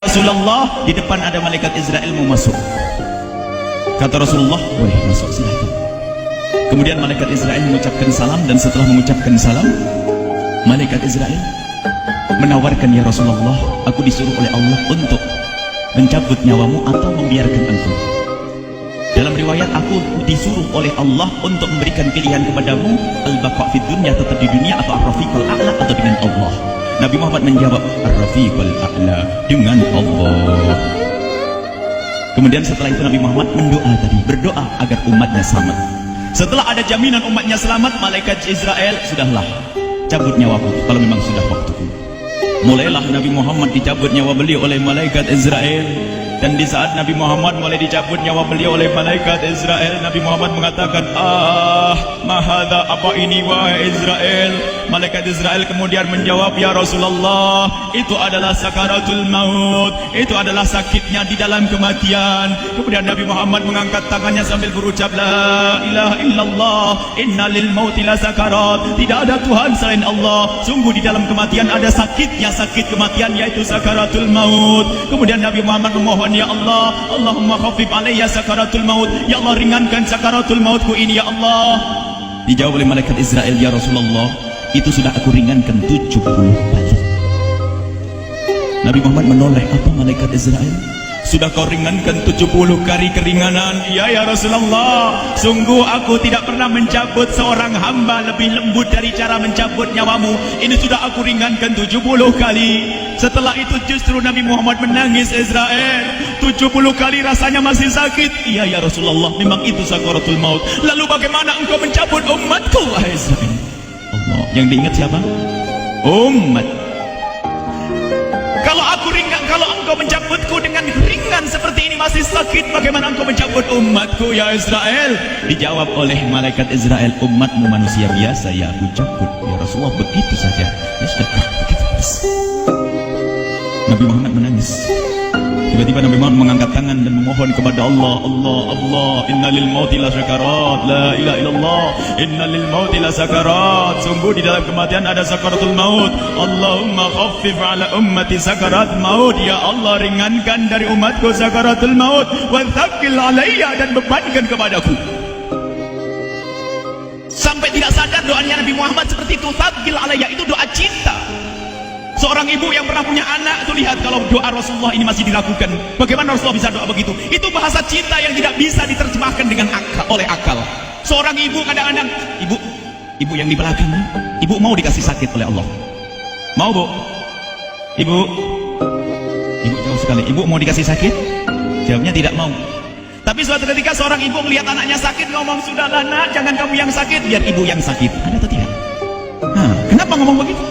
Rasulullah, di depan ada malaikat Israel mau masuk. Kata Rasulullah, boleh masuk, silahkan. Kemudian malaikat Israel mengucapkan salam, dan setelah mengucapkan salam, malaikat Israel menawarkan, ya Rasulullah, aku disuruh oleh Allah untuk mencabut nyawamu atau membiarkan engkau. Dalam riwayat, aku disuruh oleh Allah untuk memberikan pilihan kepadamu, al-baqa' fid dunya, tetap di dunia, atau ar-rafiqul a'la, atau dengan Allah. Nabi Muhammad menjawab, ar-rafiqul a'la, dengan Allah. Kemudian setelah itu Nabi Muhammad berdoa agar umatnya selamat. Setelah ada jaminan umatnya selamat, malaikat Israel, sudahlah, cabut nyawaku kalau memang sudah waktuku. Mulailah Nabi Muhammad dicabut nyawa beliau oleh malaikat Israel. Dan di saat Nabi Muhammad mulai dicabut nyawa beliau oleh malaikat Israel, Nabi Muhammad mengatakan, mahadha, apa ini wahai Israel? Malaikat Israel kemudian menjawab, ya Rasulullah, itu adalah sakaratul maut, itu adalah sakitnya di dalam kematian. Kemudian Nabi Muhammad mengangkat tangannya sambil berucap, la ilaha illallah, inna lil mauti la sakarat, tidak ada Tuhan selain Allah, sungguh di dalam kematian ada sakitnya, sakit kematian, yaitu sakaratul maut. Kemudian Nabi Muhammad memohon, ya Allah, Allahumma khafif alayya sakaratul maut, ya Allah, ringankan sakaratul mautku ini, ya Allah. Dijawab oleh malaikat Israel, ya Rasulullah, itu sudah aku ringankan 70 kali. Nabi Muhammad menoleh, apa malaikat Israel? Sudah kau ringankan 70 kali keringanan? Ya Rasulullah, sungguh aku tidak pernah mencabut seorang hamba lebih lembut dari cara mencabut nyawamu. Ini sudah aku ringankan 70 kali. Setelah itu justru Nabi Muhammad menangis, Israel, 70 kali rasanya masih sakit. Ya Rasulullah, memang itu sakaratul maut. Lalu bagaimana engkau mencabut umatku, wahai Israel? Allah, yang diingat siapa? Umat. Kalau engkau mencabutku dengan ringan seperti ini masih sakit, bagaimana engkau mencabut umatku, ya Israel? Dijawab oleh malaikat Israel, umatmu manusia biasa, ya aku cabut. Ya Rasulullah, begitu saja. Ya sudah, begitu. Nabi Muhammad menangis. Tiba-tiba Nabi Muhammad mengangkat tangan dan memohon kepada Allah, Allah, inna lil mauti la sakarat, la ilaha illallah, inna lil mauti la sakarat, sungguh di dalam kematian ada sakaratul maut. Allahumma khaffif ala ummati sakarat maut, ya Allah, ringankan dari umatku sakaratul maut, wa thaqqil alayya, dan bebankan kepadaku. Sampai tidak sadar doanya Nabi Muhammad seperti itu, thaqqil alayya, itu doa cinta. Seorang ibu yang pernah punya anak itu, lihat kalau doa Rasulullah ini masih dilakukan, bagaimana Rasulullah bisa doa begitu? Itu bahasa cinta yang tidak bisa diterjemahkan dengan oleh akal. Seorang ibu kadang-kadang, ibu yang di belakang, ibu mau dikasih sakit oleh Allah? Mau, Bu? Ibu jauh sekali. Ibu mau dikasih sakit? Jawabnya tidak mau. Tapi suatu ketika seorang ibu melihat anaknya sakit, ngomong, sudahlah nak, jangan kamu yang sakit, biar ibu yang sakit. Ada atau tidak? Kenapa ngomong begitu?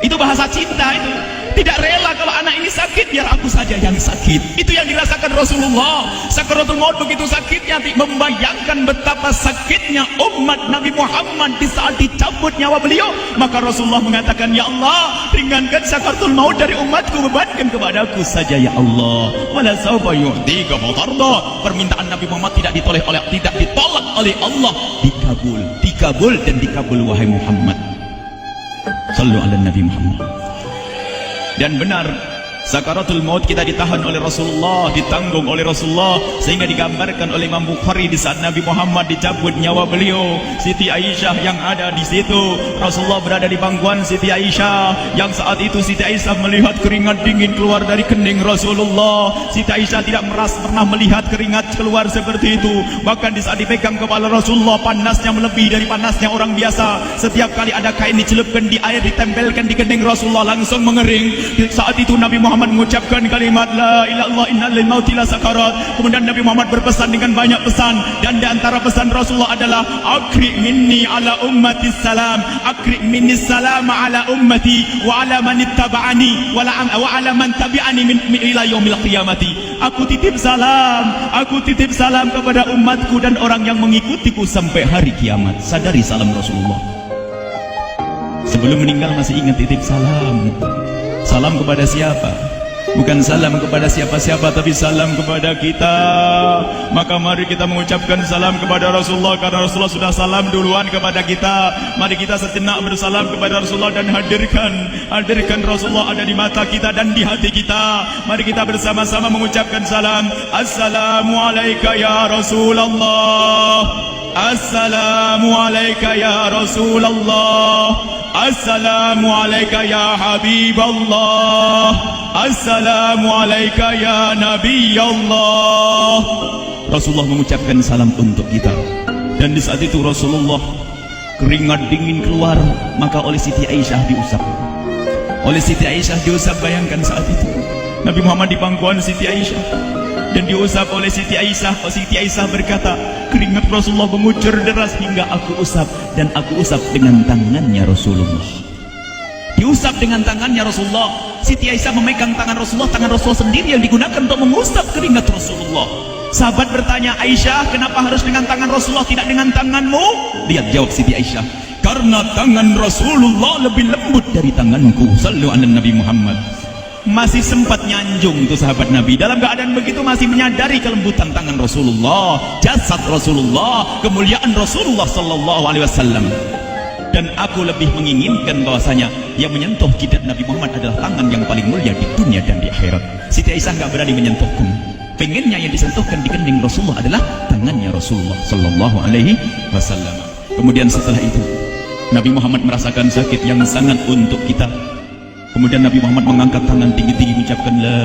Itu bahasa cinta itu. Tidak rela kalau anak ini sakit, biar aku saja yang sakit. Itu yang dirasakan Rasulullah. Sakaratul maut begitu sakitnya, membayangkan betapa sakitnya umat Nabi Muhammad di saat dicabut nyawa beliau. Maka Rasulullah mengatakan, ya Allah, ringankan sakaratul maut dari umatku, bebankan kepadaku saja, ya Allah. Wala sawfa yu'tika fatarda. Permintaan Nabi Muhammad tidak ditolak oleh Allah, dikabul dan dikabul, wahai Muhammad. Sallu ala Nabi Muhammad. Dan benar, sakaratul maut kita ditahan oleh Rasulullah, ditanggung oleh Rasulullah, sehingga digambarkan oleh Imam Bukhari di saat Nabi Muhammad dicabut nyawa beliau, Siti Aisyah yang ada di situ. Rasulullah berada di pangkuan Siti Aisyah, yang saat itu Siti Aisyah melihat keringat dingin keluar dari kening Rasulullah. Siti Aisyah tidak pernah melihat keringat keluar seperti itu. Bahkan di saat dipegang kepala Rasulullah, panasnya melebihi dari panasnya orang biasa. Setiap kali ada kain dicelupkan di air, ditempelkan di kening Rasulullah, langsung mengering. Saat itu Nabi Muhammad mengucapkan kalimat la ilaha illallah, inna lil mauti la sakarat. Kemudian Nabi Muhammad berpesan dengan banyak pesan, dan di antara pesan Rasulullah adalah akri minni ala ummati salam, akri minni salam ala ummati wa ala man ittaba'ani wa ala man tabi'ani min ila yaumil qiyamati. Aku titip salam kepada umatku dan orang yang mengikutiku sampai hari kiamat. Sadari salam Rasulullah. Sebelum meninggal masih ingat titip salam. Salam kepada siapa? Bukan salam kepada siapa-siapa, tapi salam kepada kita. Maka mari kita mengucapkan salam kepada Rasulullah, karena Rasulullah sudah salam duluan kepada kita. Mari kita sejenak bersalam kepada Rasulullah dan hadirkan Rasulullah ada di mata kita dan di hati kita. Mari kita bersama-sama mengucapkan salam. Assalamualaikum ya Rasulullah. Assalamualaikum ya Rasulullah. Assalamualaikum ya Habiballah. Assalamualaikum ya Nabi Allah. Rasulullah mengucapkan salam untuk kita. Dan di saat itu Rasulullah keringat dingin keluar, maka oleh Siti Aisyah diusap. Oleh Siti Aisyah diusap, bayangkan saat itu Nabi Muhammad di pangkuan Siti Aisyah dan diusap oleh Siti Aisyah. Siti Aisyah berkata, keringat Rasulullah mengucur deras hingga aku usap, dan aku usap dengan tangannya Rasulullah. Diusap dengan tangannya Rasulullah. Siti Aisyah memegang tangan Rasulullah sendiri yang digunakan untuk mengusap keringat Rasulullah. Sahabat bertanya, Aisyah, kenapa harus dengan tangan Rasulullah tidak dengan tanganmu? Lihat jawab Siti Aisyah, karena tangan Rasulullah lebih lembut dari tanganku. Sallu ala Nabi Muhammad. Masih sempat nyanjung tuh sahabat Nabi. Dalam keadaan begitu masih menyadari kelembutan tangan Rasulullah, jasad Rasulullah, kemuliaan Rasulullah sallallahu alaihi wasallam. Dan aku lebih menginginkan bahwasanya yang menyentuh jidat Nabi Muhammad adalah tangan yang paling mulia di dunia dan di akhirat. Siti Aisyah enggak berani menyentuhkan. Pengennya yang disentuhkan di kening Rasulullah adalah tangannya Rasulullah sallallahu alaihi wasallam. Kemudian setelah itu Nabi Muhammad merasakan sakit yang sangat untuk kita. Kemudian Nabi Muhammad mengangkat tangan tinggi-tinggi mengucapkan la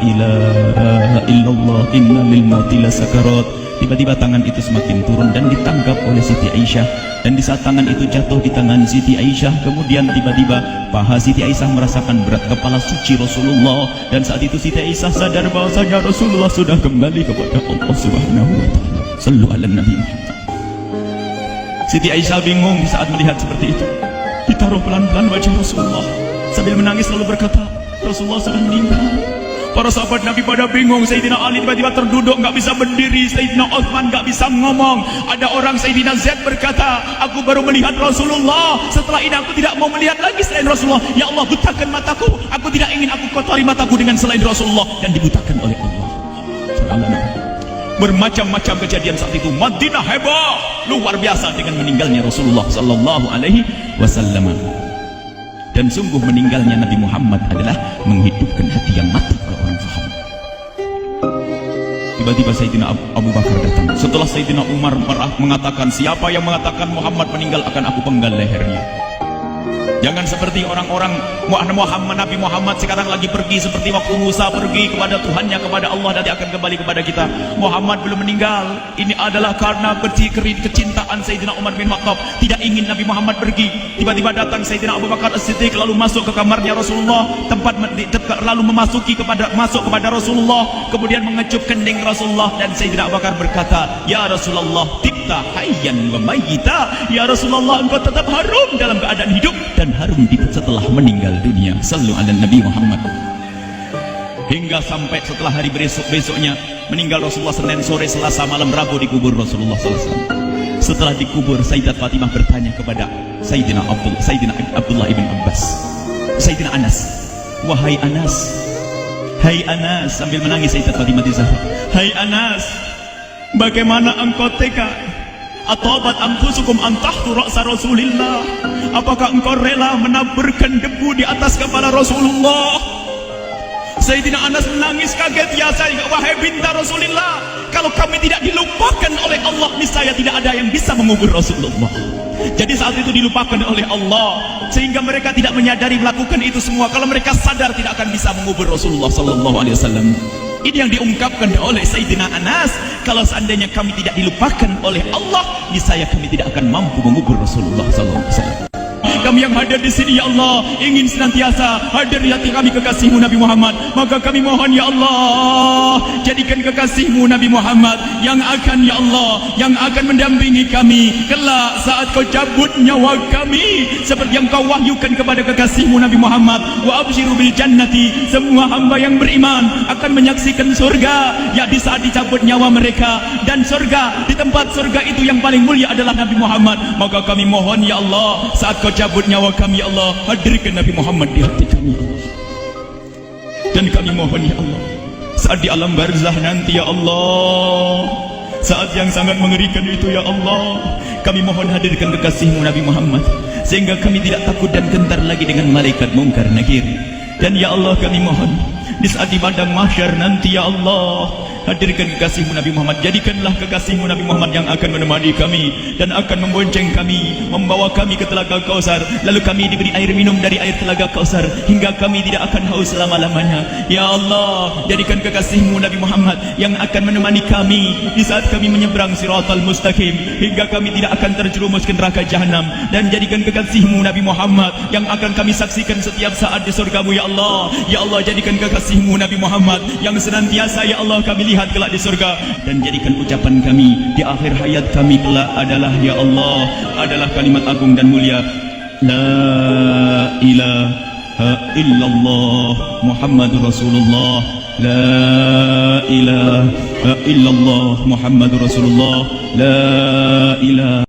ilaha illallah inna lil mauti lasakarat. Tiba-tiba tangan itu semakin turun dan ditangkap oleh Siti Aisyah. Dan di saat tangan itu jatuh di tangan Siti Aisyah, kemudian tiba-tiba paha Siti Aisyah merasakan berat kepala suci Rasulullah. Dan saat itu Siti Aisyah sadar bahwasanya Rasulullah sudah kembali kepada Allah Subhanahu wa taala. Sallu ala Nabi Muhammad. Siti Aisyah bingung di saat melihat seperti itu. Ditaruh pelan-pelan wajah Rasulullah sambil menangis lalu berkata, Rasulullah sudah meninggal. Para sahabat Nabi pada bingung. Sayyidina Ali tiba-tiba terduduk, nggak bisa berdiri. Sayyidina Utsman nggak bisa ngomong. Ada orang, Sayyidina Zaid berkata, aku baru melihat Rasulullah, setelah ini aku tidak mau melihat lagi selain Rasulullah. Ya Allah, butakan mataku, aku tidak ingin aku kotori mataku dengan selain Rasulullah. Dan dibutakan oleh Allah. Bermacam-macam kejadian saat itu. Madinah heboh luar biasa dengan meninggalnya Rasulullah sallallahu alaihi wasallam. Dan sungguh meninggalnya Nabi Muhammad adalah menghidupkan hati yang mati kalau orang faham. Tiba-tiba Sayyidina Abu Bakar datang. Setelah Sayyidina Umar mengatakan, siapa yang mengatakan Muhammad meninggal akan aku penggal lehernya. Jangan seperti orang-orang Nabi Muhammad sekarang lagi pergi seperti waktu Musa pergi kepada Tuhannya, kepada Allah, nanti akan kembali kepada kita. Muhammad belum meninggal. Ini adalah karena kecintaan Sayyidina Umar bin Khattab, tidak ingin Nabi Muhammad pergi. Tiba-tiba datang Sayyidina Abu Bakar As-Siddiq lalu masuk ke kamarnya Rasulullah, lalu masuk kepada Rasulullah, kemudian mengecup kening Rasulullah. Dan Sayyidina Abu Bakar berkata, ya Rasulullah, tibta hayyan wa mayyita. Ya Rasulullah, engkau tetap harum dalam keadaan hidup dan harum setelah meninggal dunia. Sallu ala Nabi Muhammad. Hingga sampai setelah hari besoknya meninggal Rasulullah, Senin sore, Selasa malam, Rabu dikubur Rasulullah SAW. Setelah dikubur, Sayyidat Fatimah bertanya kepada Sayyidina Abdullah ibn Abbas, Sayyidina Anas, wahai Anas, hai Anas, sambil menangis Sayyidat Fatimah di Zahra, hai Anas, bagaimana engkau tega? Atabat anfusukum an tahtu ra'sa Rasulillah. Apakah engkau rela menaburkan debu di atas kepala Rasulullah? Sayyidina Anas menangis kaget. Ya saya, wahai binta Rasulillah, kalau kami tidak dilupakan oleh Allah, niscaya tidak ada yang bisa mengubur Rasulullah. Jadi saat itu dilupakan oleh Allah, sehingga mereka tidak menyadari melakukan itu semua. Kalau mereka sadar, tidak akan bisa mengubur Rasulullah sallallahu alaihi wasallam. Ini yang diungkapkan oleh Sayyidina Anas. Kalau seandainya kami tidak dilupakan oleh Allah, niscaya kami tidak akan mampu mengubur Rasulullah sallallahu alaihi wasallam. Kami yang hadir di sini, ya Allah, ingin senantiasa hadir di hati kami kekasihmu Nabi Muhammad. Maka kami mohon, ya Allah, jadikan kekasihmu Nabi Muhammad yang akan, ya Allah, yang akan mendampingi kami kelak saat kau cabut nyawa kami, seperti yang kau wahyukan kepada kekasihmu Nabi Muhammad. Wa abshiru bil jannati, semua hamba yang beriman akan menyaksikan surga, ya di saat dicabut nyawa mereka. Dan surga, di tempat surga itu yang paling mulia adalah Nabi Muhammad. Maka kami mohon, ya Allah, saat kau cabut nyawa kami, ya Allah, hadirkan Nabi Muhammad di hati kami, ya Allah. Dan kami mohon ya Allah, saat di alam barzah nanti ya Allah, saat yang sangat mengerikan itu ya Allah, kami mohon hadirkan kekasih-Mu Nabi Muhammad, sehingga kami tidak takut dan gentar lagi dengan malaikat mungkar nakir. Dan ya Allah kami mohon, di saat di padang mahsyar nanti ya Allah, hadirkan kekasih-Mu Nabi Muhammad. Jadikanlah kekasih-Mu Nabi Muhammad yang akan menemani kami dan akan membonceng kami, membawa kami ke telaga Kausar. Lalu kami diberi air minum dari air telaga Kausar hingga kami tidak akan haus selama-lamanya. Ya Allah, jadikan kekasih-Mu Nabi Muhammad yang akan menemani kami di saat kami menyeberang Siratal Mustaqim hingga kami tidak akan terjerumus ke neraka Jahanam. Dan jadikan kekasih-Mu Nabi Muhammad yang akan kami saksikan setiap saat di surga-Mu ya Allah. Ya Allah, jadikan kekasih-Mu Nabi Muhammad yang senantiasa ya Allah kami lihat kelak di surga. Dan jadikan ucapan kami di akhir hayat kami kelak adalah ya Allah, adalah kalimat agung dan mulia, La ilaha illallah Muhammadur Rasulullah. La ilaha illallah Muhammadur Rasulullah. La ilaha